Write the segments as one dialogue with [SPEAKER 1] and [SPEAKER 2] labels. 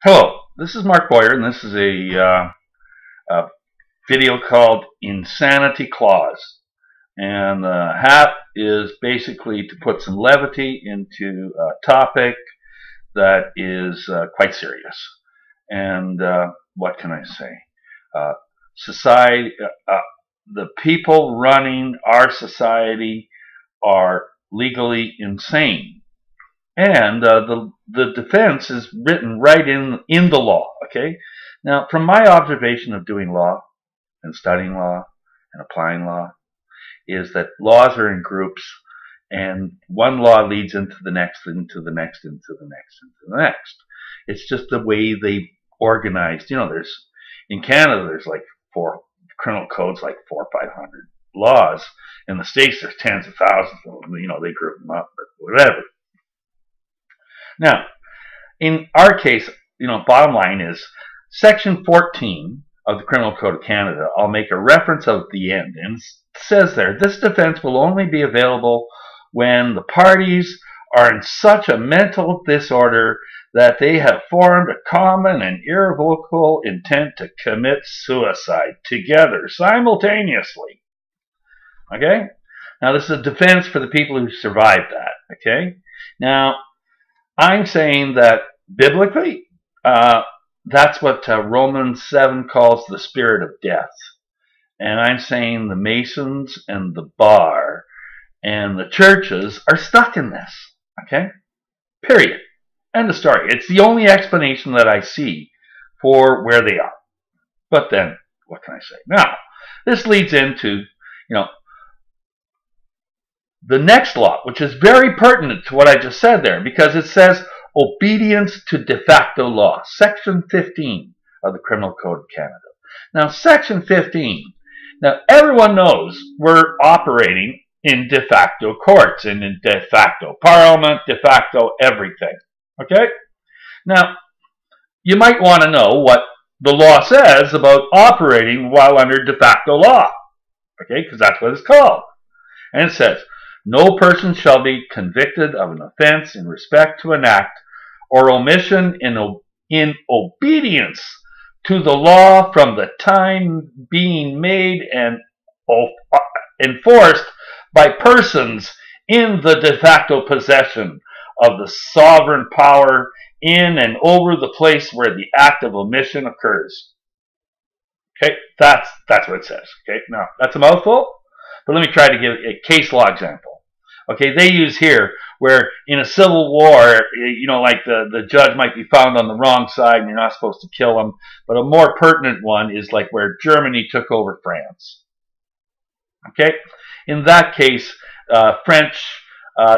[SPEAKER 1] Hello, this is Mark Boyer, and this is a video called Insanity Clause. And the hat is basically to put some levity into a topic that is quite serious. And what can I say? Society, the people running our society are legally insane. And the defense is written right in the law. Okay. Now, from my observation of doing law and studying law and applying law, is that laws are in groups, and one law leads into the next, into the next, into the next, into the next. It's just the way they organized. You know, there's in Canada there's like four criminal codes, like 400 or 500 laws. In the States there's tens of thousands of them. You know, they group them up or whatever. Now, in our case, you know, bottom line is Section 14 of the Criminal Code of Canada. I'll make a reference at the end, and it says there, this defense will only be available when the parties are in such a mental disorder that they have formed a common and irrevocable intent to commit suicide together, simultaneously. Okay? Now, this is a defense for the people who survived that. Okay? Now, I'm saying that biblically, that's what Romans 7 calls the spirit of death. And I'm saying the Masons and the bar and the churches are stuck in this. Okay? Period. End of story. It's the only explanation that I see for where they are. But then, what can I say? Now, this leads into, you know, the next law, which is very pertinent to what I just said there, because it says obedience to de facto law, Section 15 of the Criminal Code of Canada. Now, Section 15, now everyone knows we're operating in de facto courts and in de facto parliament, de facto everything. Okay? Now, you might want to know what the law says about operating while under de facto law. Okay? Because that's what it's called. And it says, no person shall be convicted of an offense in respect to an act or omission in obedience to the law from the time being made and enforced by persons in the de facto possession of the sovereign power in and over the place where the act of omission occurs. Okay, that's what it says. Okay, now that's a mouthful, but let me try to give a case law example. Okay, they use here where in a civil war, you know, like the judge might be found on the wrong side and you're not supposed to kill him. But a more pertinent one is like where Germany took over France. Okay, in that case, French,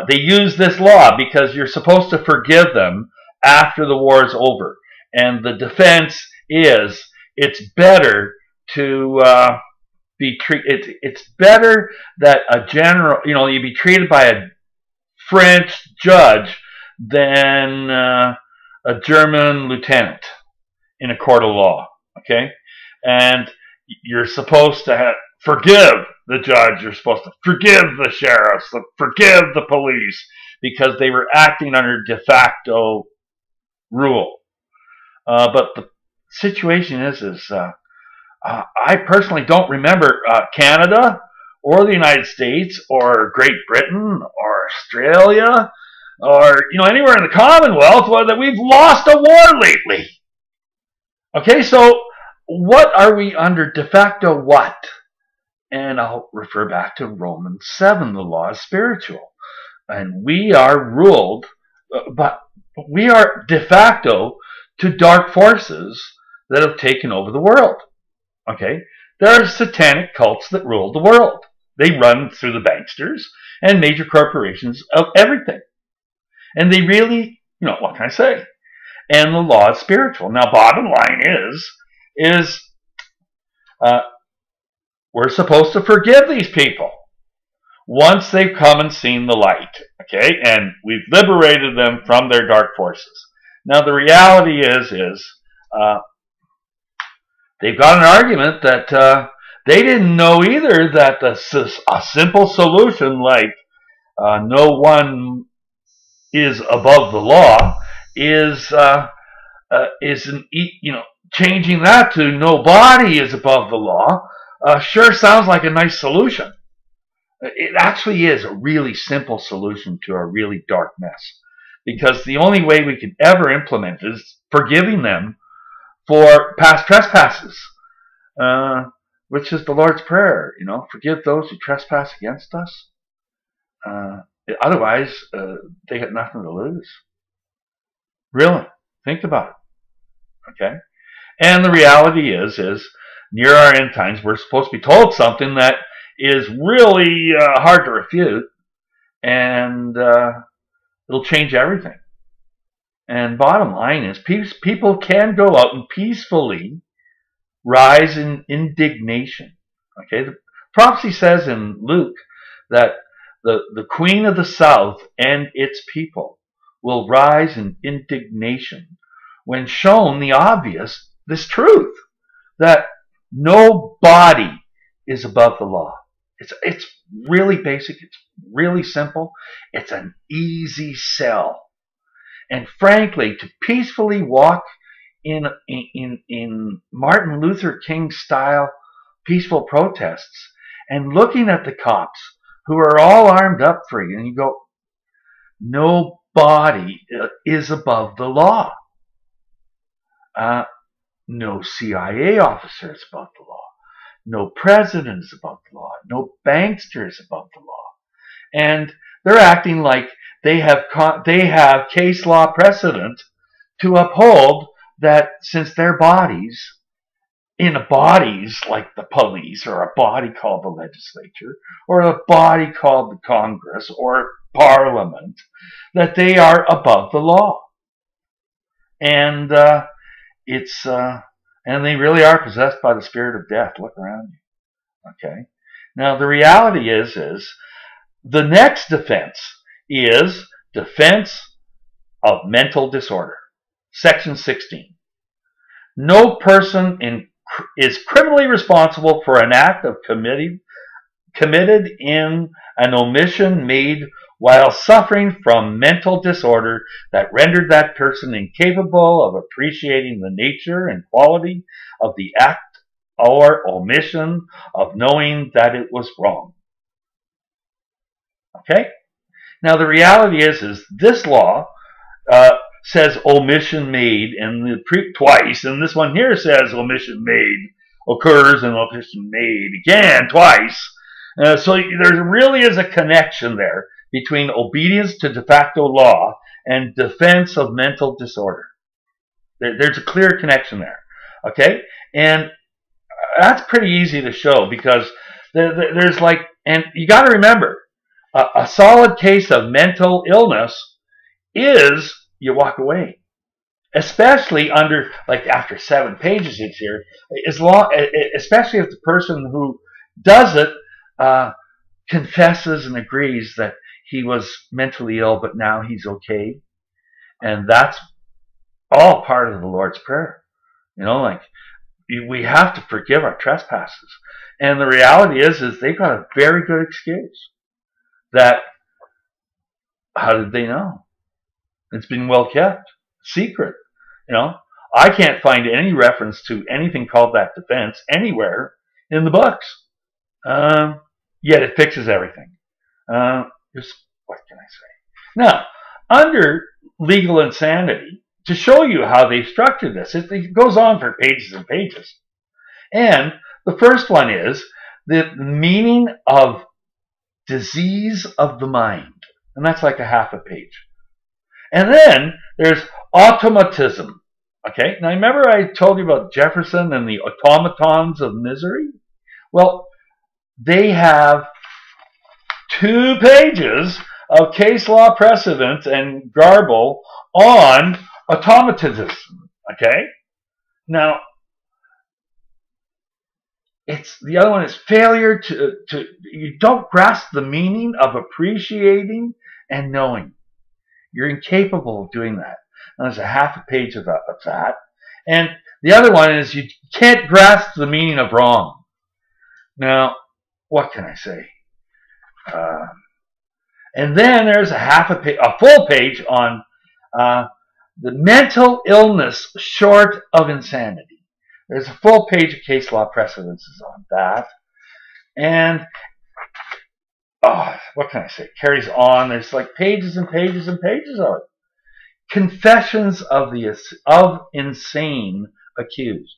[SPEAKER 1] they use this law because you're supposed to forgive them after the war is over. And the defense is it's better to it's better that a general, you know, you be treated by a French judge than a German lieutenant in a court of law. Okay, and you're supposed to forgive the judge. You're supposed to forgive the sheriffs, forgive the police, because they were acting under de facto rule. But the situation is I personally don't remember Canada or the United States or Great Britain or Australia or, you know, anywhere in the Commonwealth that we've lost a war lately. Okay, so what are we under? De facto what? And I'll refer back to Romans 7, the law is spiritual. And we are ruled, but we are de facto to dark forces that have taken over the world. Okay, there are satanic cults that rule the world. They run through the banksters and major corporations of everything. And they really, you know, what can I say? And the law is spiritual. Now, bottom line is we're supposed to forgive these people once they've come and seen the light. Okay, and we've liberated them from their dark forces. Now, the reality is they've got an argument that they didn't know either that a simple solution like no one is above the law is isn't, changing that to no body is above the law sure sounds like a nice solution. It actually is a really simple solution to a really dark mess, because the only way we could ever implement it is forgiving them for past trespasses, which is the Lord's Prayer. Forgive those who trespass against us. Otherwise, they got nothing to lose. Really, think about it. Okay, and the reality is near our end times, we're supposed to be told something that is really hard to refute, and it'll change everything. And bottom line is, people can go out and peacefully rise in indignation. Okay, the prophecy says in Luke that the queen of the south and its people will rise in indignation when shown the obvious, this truth, that no body is above the law. It's really basic. It's really simple. It's an easy sell. And frankly, to peacefully walk in Martin Luther King style peaceful protests and looking at the cops who are all armed up for you, and you go, no body is above the law. No CIA officer is above the law. No president is above the law. No bankster is above the law. And they're acting like they have case law precedent to uphold that, since their bodies, in bodies like the police, or a body called the legislature, or a body called the Congress or Parliament, that they are above the law. And and they really are possessed by the spirit of death. Look around you. Okay. Now the reality is the next defense is defense of mental disorder. Section 16. No person is criminally responsible for an act of committed in an omission made while suffering from mental disorder that rendered that person incapable of appreciating the nature and quality of the act or omission of knowing that it was wrong. Okay? Now the reality is this law says omission made twice, and this one here says omission made occurs and omission made again twice. So there really is a connection there between obedience to de facto law and defense of mental disorder. There's a clear connection there. Okay? And that's pretty easy to show, because there's and you got to remember, a solid case of mental illness is you walk away, especially after 7 pages it's here, especially if the person who does it confesses and agrees that he was mentally ill, but now he's okay. And that's all part of the Lord's Prayer. We have to forgive our trespasses. And the reality is they've got a very good excuse. That, how did they know? It's been well kept. Secret. I can't find any reference to anything called that defense anywhere in the books. Yet it fixes everything. What can I say? Now, under legal insanity, to show you how they structured this, it goes on for pages and pages. And the first one is the meaning of disease of the mind. And that's like a half a page. And then there's automatism. Okay, now remember I told you about Jefferson and the automatons of misery? Well, they have 2 pages of case law precedent and garble on automatism. Okay? Now, the other one is failure to you don't grasp the meaning of appreciating and knowing. You're incapable of doing that. Now, there's a half a page of that. And the other one is you can't grasp the meaning of wrong. Now, what can I say? And then there's a full page on the mental illness short of insanity. There's a full page of case law precedences on that. And what can I say? It carries on. There's like pages and pages and pages of it. Confessions of insane accused.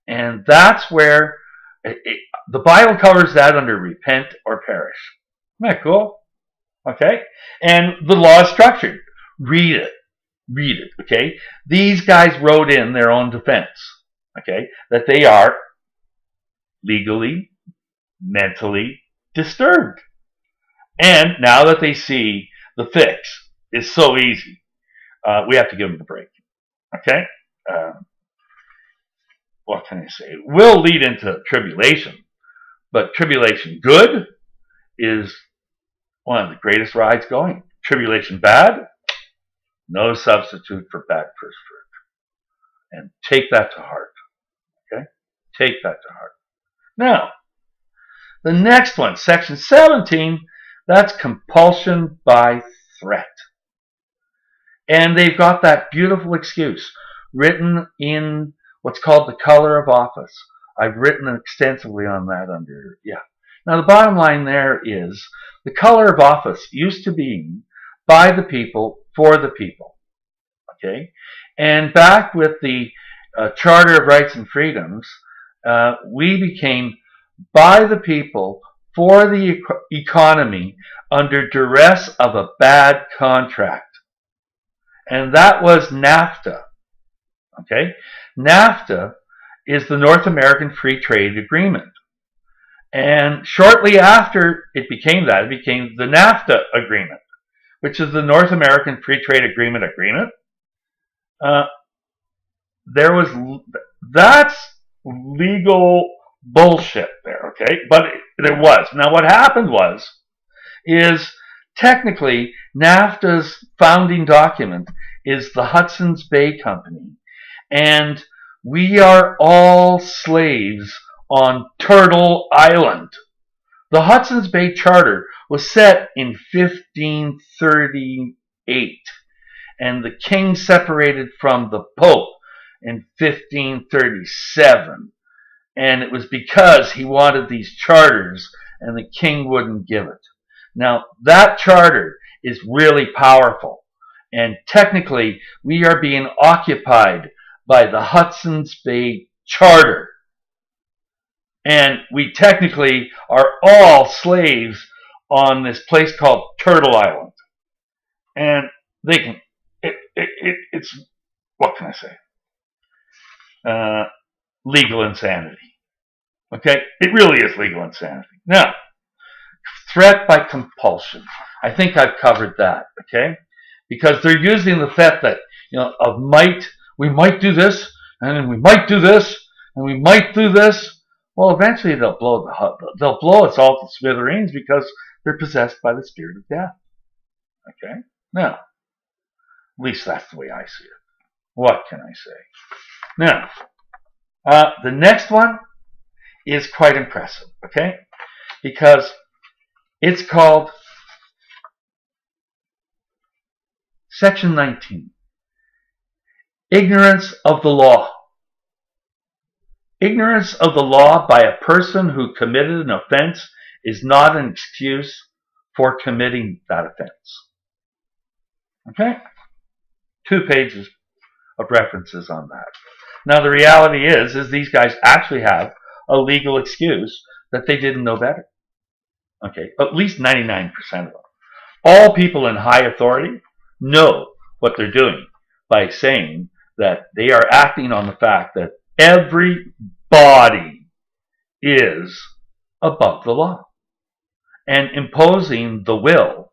[SPEAKER 1] And that's where the Bible covers that under repent or perish. Isn't that cool? Okay? And the law is structured. Read it. Read it. Okay? These guys wrote in their own defense. Okay? That they are legally, mentally disturbed. And now that they see the fix is so easy, we have to give them a break. Okay? What can I say? It will lead into tribulation, but tribulation good is one of the greatest rides going. Tribulation bad, no substitute for bad first fruit. And take that to heart. Okay? Take that to heart. Now, the next one, section 17, that's compulsion by threat. And they've got that beautiful excuse written in what's called the color of office. I've written extensively on that under, Now, the bottom line there is the color of office used to be by the people, for the people. Okay? And back with the Charter of Rights and Freedoms, we became by the people, for the economy, under duress of a bad contract. And that was NAFTA. Okay? NAFTA is the North American Free Trade Agreement. And shortly after it became that, it became the NAFTA Agreement, which is the North American Free Trade Agreement. That's legal bullshit there, okay? But there was. Now what happened is technically NAFTA's founding document is the Hudson's Bay Company, and we are all slaves on Turtle Island. The Hudson's Bay Charter was set in 1538, and the king separated from the Pope in 1537. And it was because he wanted these charters and the king wouldn't give it. Now, that charter is really powerful. And technically, we are being occupied by the Hudson's Bay Charter. And we technically are all slaves on this place called Turtle Island. And they can, it's, what can I say? Legal insanity. Okay? It really is legal insanity. Now, threat by compulsion. I think I've covered that. Okay? Because they're using the threat that, of might, we might do this, and then we might do this, and we might do this. Well, eventually they'll blow us all to smithereens because they're possessed by the spirit of death. Okay? Now, at least that's the way I see it. What can I say? Now, the next one is quite impressive, okay? Because it's called Section 19, Ignorance of the Law. Ignorance of the law by a person who committed an offense is not an excuse for committing that offense. Okay? 2 pages of references on that. Now, the reality is these guys actually have a legal excuse that they didn't know better. Okay? At least 99% of them. All people in high authority know what they're doing by saying that they are acting on the fact that everybody is above the law and imposing the will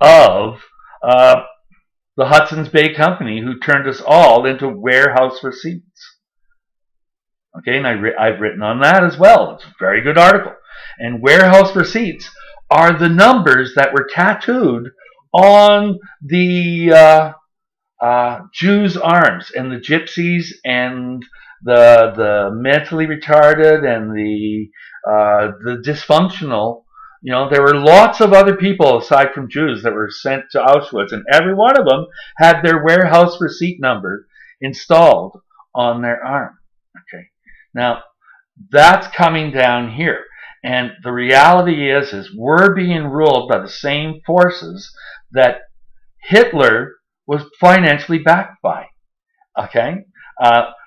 [SPEAKER 1] of the Hudson's Bay Company, who turned us all into warehouse receipts. Okay, and I've written on that as well. It's a very good article. And warehouse receipts are the numbers that were tattooed on the Jews' arms, and the gypsies and the mentally retarded and the dysfunctional, There were lots of other people aside from Jews that were sent to Auschwitz, and every one of them had their warehouse receipt number installed on their arm. Okay, now that's coming down here, and the reality is we're being ruled by the same forces that Hitler was financially backed by. Okay,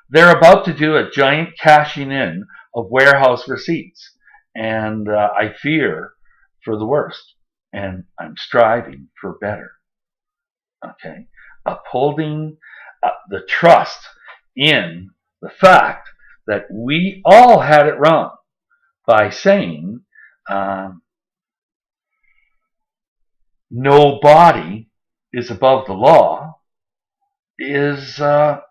[SPEAKER 1] they're about to do a giant cashing in of warehouse receipts, and I fear for the worst, and I'm striving for better. Okay, upholding the trust in the fact that we all had it wrong by saying no body is above the law is so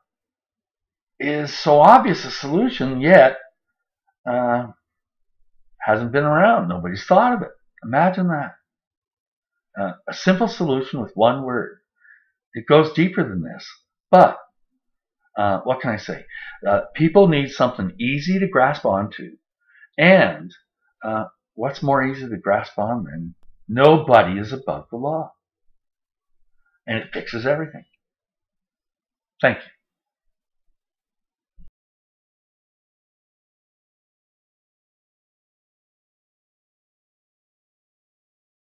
[SPEAKER 1] obvious a solution, yet hasn't been around. Nobody's thought of it. Imagine that. A simple solution with one word. It goes deeper than this. But what can I say? People need something easy to grasp onto. And what's more easy to grasp on than nobody is above the law? And it fixes everything. Thank you.